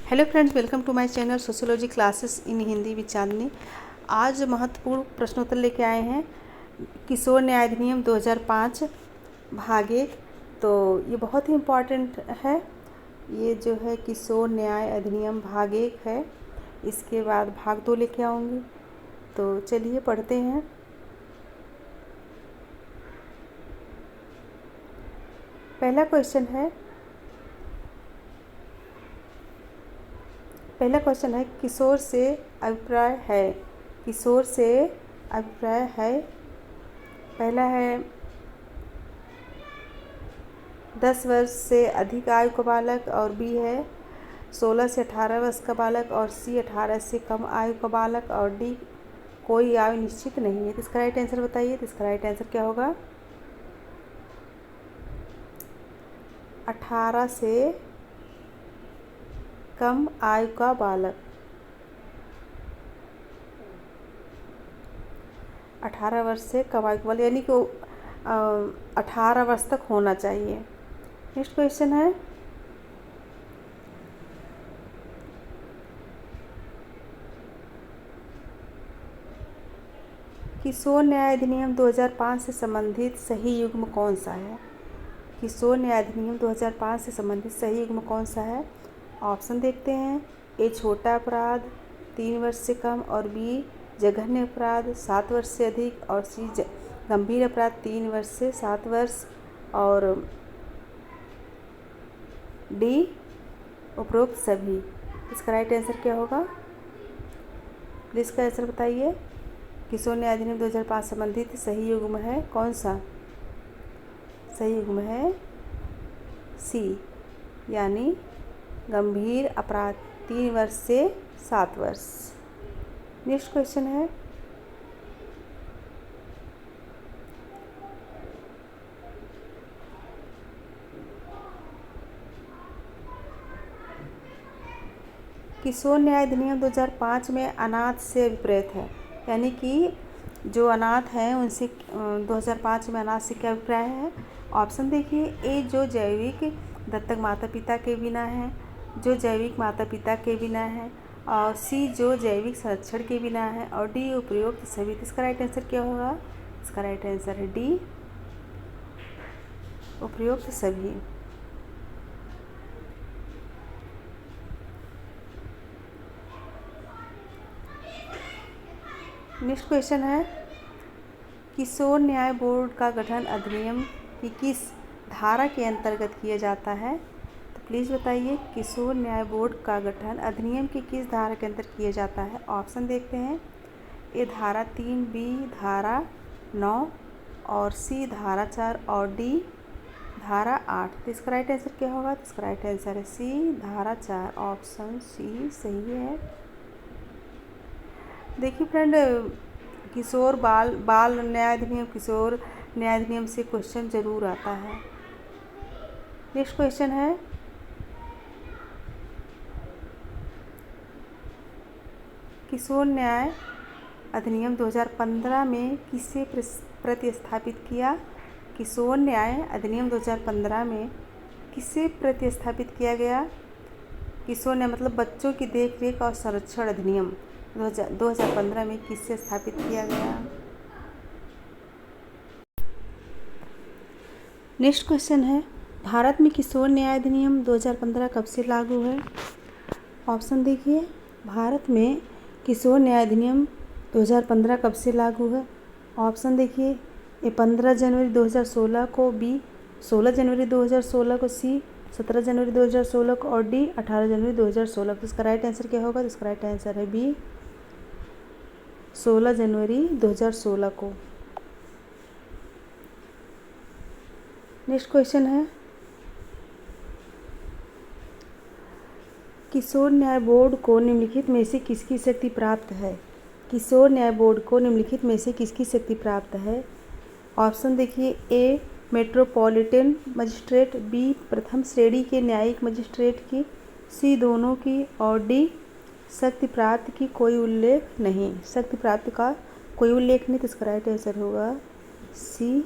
Hello friends, welcome to my channel sociology classes in Hindi with Chandni. आज महत्वपूर्ण प्रश्नोत्तर लेके आए हैं किशोर न्याय अधिनियम 2005 भाग 1। तो ये बहुत ही इम्पॉर्टेंट है। ये जो है किशोर न्याय अधिनियम भाग 1 है। इसके बाद भाग 2 लेके आऊँगी। तो चलिए पढ़ते हैं। पहला क्वेश्चन है किशोर से अभिप्राय है। किशोर से अभिप्राय है। पहला है 10 वर्ष से अधिक आयु का बालक, और बी है 16 से 18 वर्ष का बालक, और सी 18 से कम आयु का बालक, और डी कोई आयु निश्चित नहीं है। तो इसका राइट आंसर बताइए। तो इसका राइट आंसर क्या होगा? 18 से कम आयु का बालक। 18 वर्ष से कम आयु का बालक यानी कि 18 वर्ष तक होना चाहिए। नेक्स्ट क्वेश्चन है किशोर न्याय अधिनियम 2005 से संबंधित सही युग्म कौन सा है? किशोर न्याय अधिनियम 2005 से संबंधित सही युग्म कौन सा है? ऑप्शन देखते हैं। ए छोटा अपराध 3 वर्ष से कम, और बी जघन्य अपराध 7 वर्ष से अधिक, और सी गंभीर अपराध 3 वर्ष से 7 वर्ष, और डी उपरोक्त सभी। इसका राइट आंसर क्या होगा? प्लीज़ का आंसर बताइए। किशोर न्याय अधिनियम 2005 संबंधित सही युग्म है कौन सा? सही युग्म है सी, यानी गंभीर अपराध 3 वर्ष से 7 वर्ष। नेक्स्ट क्वेश्चन है किशोर न्याय अधिनियम 2005 में अनाथ से विपरीत है, यानी कि जो अनाथ हैं उनसे 2005 में अनाथ से क्या अभिप्राय है? ऑप्शन देखिए। ए जो जैविक दत्तक माता पिता के बिना है, जो जैविक माता पिता के बिना है, और सी जो जैविक संरक्षण के बिना है, और डी उपयुक्त सभी। इसका राइट आंसर क्या होगा? इसका राइट आंसर है डी उपयुक्त सभी। नेक्स्ट क्वेश्चन है किशोर न्याय बोर्ड का गठन अधिनियम की किस धारा के अंतर्गत किया जाता है? तो प्लीज़ बताइए किशोर न्याय बोर्ड का गठन अधिनियम की किस धारा के अंतर्गत किया जाता है? ऑप्शन देखते हैं। ए धारा 3, बी धारा 9, और सी धारा 4, और डी धारा 8। तो इसका राइट आंसर क्या होगा? तो इसका राइट आंसर है सी धारा 4। ऑप्शन सी सही है। देखिए फ्रेंड, किशोर बाल न्याय अधिनियम, किशोर न्याय अधिनियम से क्वेश्चन जरूर आता है। नेक्स्ट क्वेश्चन है किशोर न्याय अधिनियम 2015 में किसे प्रतिस्थापित किया? किशोर न्याय अधिनियम 2015 में किसे प्रतिस्थापित किया गया? किशोर न्याय मतलब बच्चों की देखरेख और संरक्षण अधिनियम 2015 में किससे स्थापित किया गया? नेक्स्ट क्वेश्चन है भारत में किशोर न्याय अधिनियम 2015 कब से लागू है? ऑप्शन देखिए। भारत में किशोर न्याय अधिनियम 2015 कब से लागू है? ऑप्शन देखिए। ए 15 जनवरी 2016 को, बी 16 जनवरी 2016 को, सी 17 जनवरी 2016 को, और डी 18 जनवरी 2016 को। इसका राइट आंसर क्या होगा? तो इसका राइट आंसर है बी 16 जनवरी 2016 को। नेक्स्ट क्वेश्चन है किशोर न्याय बोर्ड को निम्नलिखित में से किसकी शक्ति प्राप्त है? किशोर न्याय बोर्ड को निम्नलिखित में से किसकी शक्ति प्राप्त है? ऑप्शन देखिए। ए मेट्रोपॉलिटन मजिस्ट्रेट, बी प्रथम श्रेणी के न्यायिक मजिस्ट्रेट की, सी दोनों की, और डी शक्ति प्राप्त की कोई उल्लेख नहीं। शक्ति प्राप्त का कोई उल्लेख नहीं। तो इसका राइट आंसर होगा सी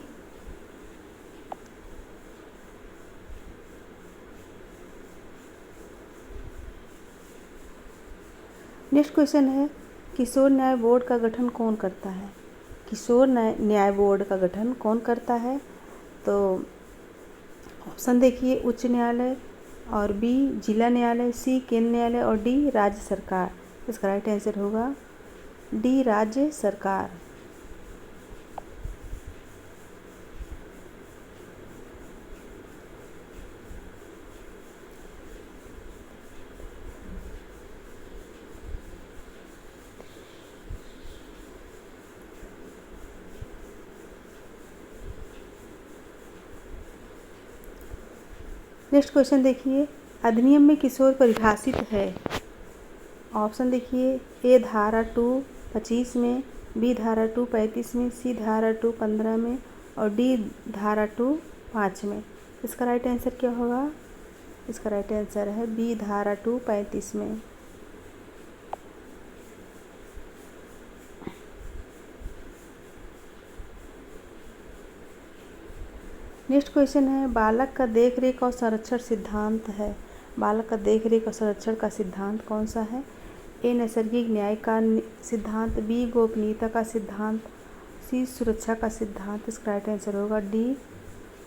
नेक्स्ट क्वेश्चन है किशोर न्याय बोर्ड का गठन कौन करता है? किशोर न्याय बोर्ड का गठन कौन करता है? तो ऑप्शन देखिए, उच्च न्यायालय, और बी जिला न्यायालय, सी केंद्र न्यायालय, और डी राज्य सरकार। इसका राइट आंसर होगा डी राज्य सरकार। नेक्स्ट क्वेश्चन देखिए, अधिनियम में किशोर परिभाषित है। ऑप्शन देखिए, ए धारा 225 में, बी धारा 235 में, सी धारा 215 में, और डी धारा 25 में। इसका राइट आंसर क्या होगा? इसका राइट आंसर है बी धारा 235 में। नेक्स्ट क्वेश्चन है बालक का देखरेख और संरक्षण सिद्धांत है। बालक का देखरेख और संरक्षण का सिद्धांत कौन सा है? ए नैसर्गिक न्याय का सिद्धांत, बी गोपनीयता का सिद्धांत, सी सुरक्षा का सिद्धांत। इसका राइट आंसर होगा डी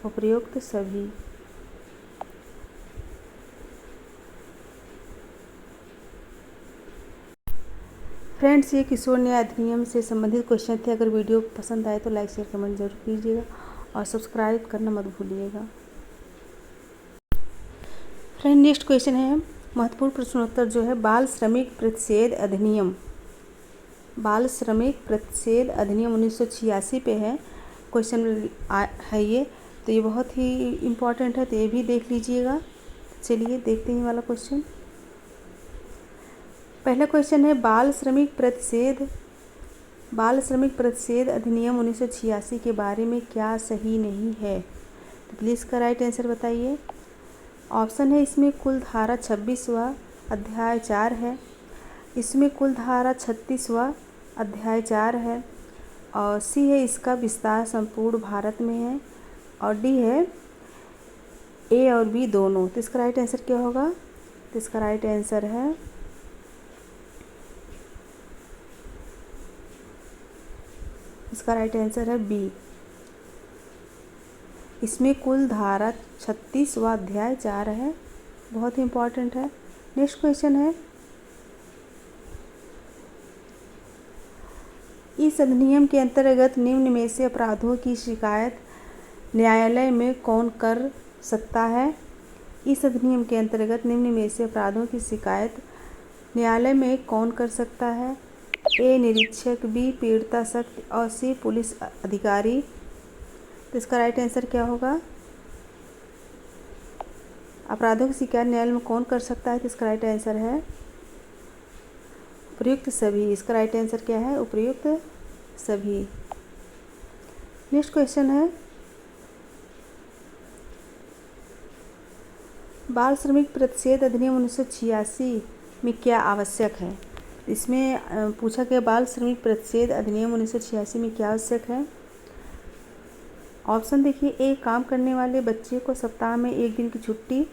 उपयुक्त सभी। फ्रेंड्स, ये किशोर न्याय अधिनियम से संबंधित क्वेश्चन थे। अगर वीडियो पसंद आए तो लाइक शेयर कमेंट जरूर कीजिएगा और सब्सक्राइब करना मत भूलिएगा। फ्रेंड, नेक्स्ट क्वेश्चन है महत्वपूर्ण प्रश्नोत्तर जो है बाल श्रमिक प्रतिषेध अधिनियम। बाल श्रमिक प्रतिषेध अधिनियम 1986 पे है क्वेश्चन है ये, तो ये बहुत ही इम्पोर्टेंट है, तो ये भी देख लीजिएगा। चलिए देखते हैं वाला क्वेश्चन। पहला क्वेश्चन है बाल श्रमिक प्रतिषेध अधिनियम 1986 के बारे में क्या सही नहीं है? तो प्लीज़ का राइट आंसर बताइए। ऑप्शन है, इसमें कुल धारा 26वां अध्याय 4 है, इसमें कुल धारा 36वां अध्याय 4 है, और सी है इसका विस्तार संपूर्ण भारत में है, और डी है ए और बी दोनों। तो इसका राइट आंसर क्या होगा? तो इसका राइट आंसर है बी। इसमें कुल धारा 36वां अध्याय 4 है, बहुत ही इम्पोर्टेंट है। नेक्स्ट क्वेश्चन है इस अधिनियम के अंतर्गत निम्न में से अपराधों की शिकायत न्यायालय में कौन कर सकता है? इस अधिनियम के अंतर्गत निम्न में से अपराधों की शिकायत न्यायालय में कौन कर सकता है? ए निरीक्षक, बी पीड़िता शक्ति, और सी पुलिस अधिकारी। तो इसका राइट आंसर क्या होगा? अपराधों की शिकायत न्यायालय में कौन कर सकता है? तो इसका राइट आंसर है उपयुक्त सभी। इसका राइट आंसर क्या है? उपयुक्त सभी। नेक्स्ट क्वेश्चन है बाल श्रमिक प्रतिषेध अधिनियम 1986 में क्या आवश्यक है? इसमें पूछा गया बाल श्रमिक प्रतिषेध अधिनियम 1986 में क्या आवश्यक है। ऑप्शन देखिए, ए काम करने वाले बच्चे को सप्ताह में 1 दिन की छुट्टी,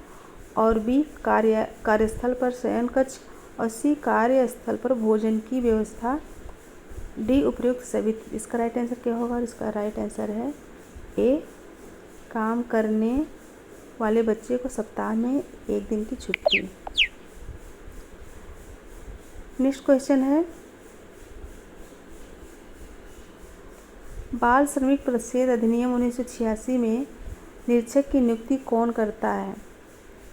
और बी कार्यस्थल पर शयन कक्ष, और सी कार्यस्थल पर भोजन की व्यवस्था, डी उपयुक्त सभी। इसका राइट आंसर क्या होगा? इसका राइट आंसर है ए काम करने वाले बच्चे को सप्ताह में 1 दिन की छुट्टी। नेक्स्ट क्वेश्चन है बाल श्रमिक प्रतिषेध अधिनियम 1986 में निरीक्षक की नियुक्ति कौन करता है?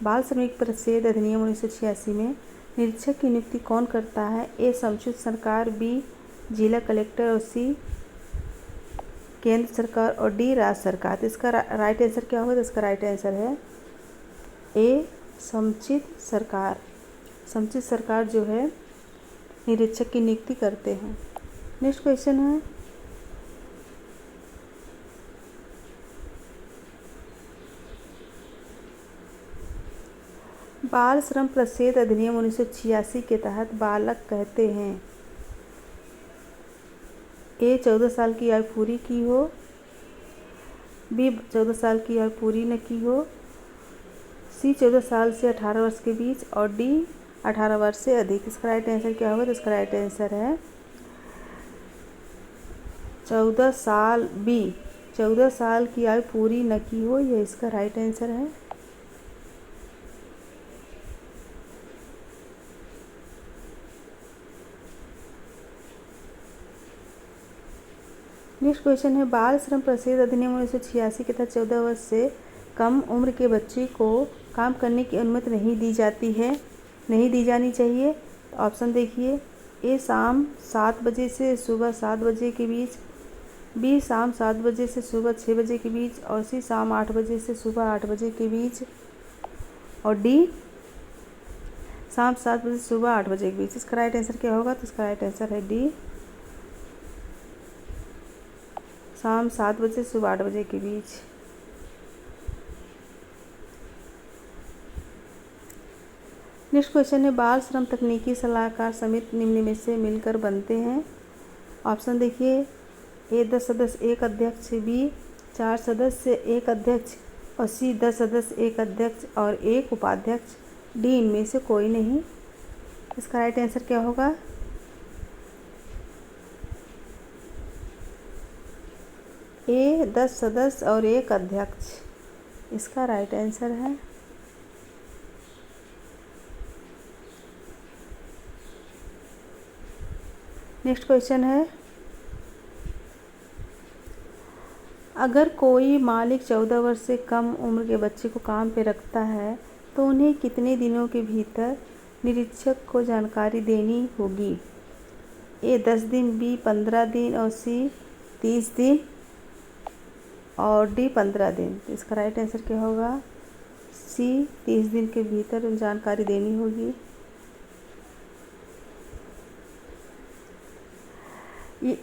बाल श्रमिक प्रतिषेध अधिनियम 1986 में निरीक्षक की नियुक्ति कौन करता है? ए समुचित सरकार, बी जिला कलेक्टर, और सी केंद्र सरकार, और डी राज्य सरकार। तो इसका राइट आंसर क्या होगा? तो इसका राइट आंसर है ए समुचित सरकार। समुचित सरकार जो है निरीक्षक की नियुक्ति करते हैं। नेक्स्ट क्वेश्चन है बाल श्रम प्रतिषेध अधिनियम 1986 के तहत बालक कहते हैं ए 14 साल की आयु पूरी की हो, बी 14 साल की आयु पूरी न की हो, सी 14 साल से 18 वर्ष के बीच, और डी 18 वर्ष से अधिक। इसका राइट आंसर क्या होगा? तो इसका राइट आंसर है 14 साल। बी, 14 साल की आयु पूरी न की हो, यह इसका राइट आंसर है। नेक्स्ट क्वेश्चन है, बाल श्रम प्रतिषेध अधिनियम 1986 के तहत 14 वर्ष से कम उम्र के बच्चे को काम करने की अनुमति नहीं दी जाती है, नहीं दी जानी चाहिए। ऑप्शन देखिए, ए शाम 7 बजे से सुबह 7 बजे के बीच, बी शाम 7 बजे से सुबह 6 बजे के बीच, और सी शाम 8 बजे से सुबह 8 बजे के बीच, और डी शाम 7 बजे से सुबह 8 बजे के बीच। इसका राइट आंसर क्या होगा? तो इसका राइट आंसर है डी, शाम 7 बजे से सुबह 8 बजे के बीच। नेक्स्ट क्वेश्चन है, बाल श्रम तकनीकी सलाहकार समिति निम्न में से मिलकर बनते हैं। ऑप्शन देखिए, ए 10 सदस्य 1 अध्यक्ष, बी 4 सदस्य 1 अध्यक्ष, और सी 10 सदस्य 1 अध्यक्ष और 1 उपाध्यक्ष, डी इनमें से कोई नहीं। इसका राइट आंसर क्या होगा? ए 10 सदस्य और 1 अध्यक्ष, इसका राइट आंसर है। नेक्स्ट क्वेश्चन है, अगर कोई मालिक 14 वर्ष से कम उम्र के बच्चे को काम पे रखता है तो उन्हें कितने दिनों के भीतर निरीक्षक को जानकारी देनी होगी? ए 10 दिन, बी 15 दिन, और सी 30 दिन, और डी 15 दिन। तो इसका राइट आंसर क्या होगा? सी 30 दिन के भीतर जानकारी देनी होगी।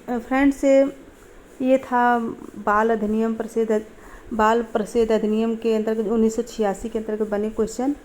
फ्रेंड्स, ये था बाल प्रतिषेध अधिनियम के अंतर्गत 1986 के अंतर्गत बने क्वेश्चन।